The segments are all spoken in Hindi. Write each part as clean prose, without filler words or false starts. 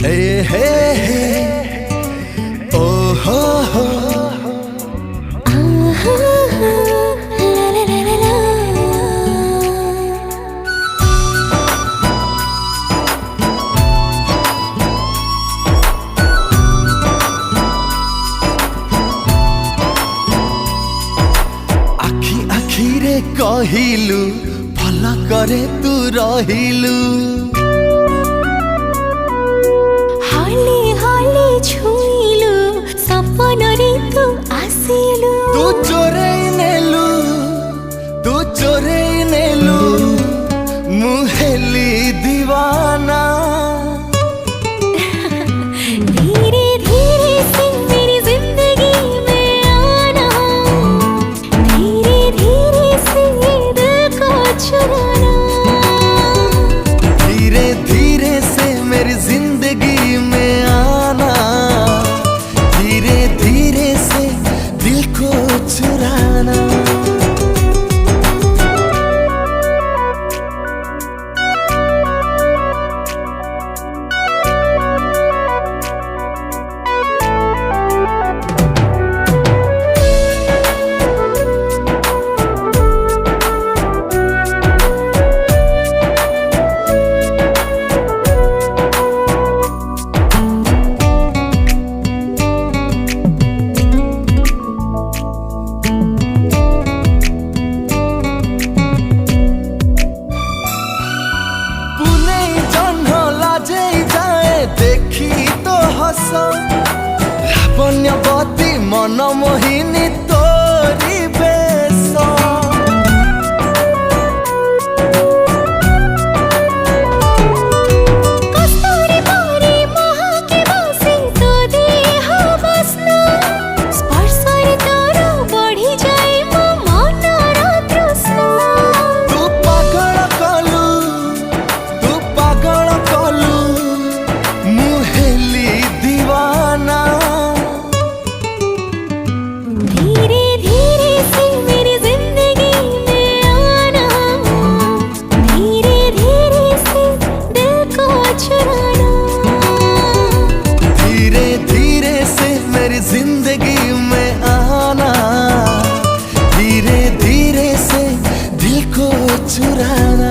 ए हे हे ओ हो आहा, ला ला ला ला ला। आखि आखि रे कहिलु भला करे तू रहिलु हाली हाली छुइलु सपन रे तू आसिलु तू चोरई नेलु मुहेली दीवाना धीरे धीरे से मेरी जिंदगी में आना धीरे धीरे से दिल को चुराना धीरे धीरे से मेरी जिंदगी में आना धीरे धीरे से दिल को चुराना। देखी तो हस लावण्यवती मन मोहिनी तोरी बेश कस्तूरी बारी महके बसे तो देह बस्ना स्पर्शरे तोर बढ़ी जाए मो मनर तृष्णा तू पागल कलु मुहेली दीवाना धीरे धीरे से मेरी जिंदगी में आना धीरे धीरे से दिल को चुराना धीरे धीरे से मेरी जिंदगी में आना धीरे धीरे से दिल को चुराना।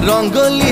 रंगोली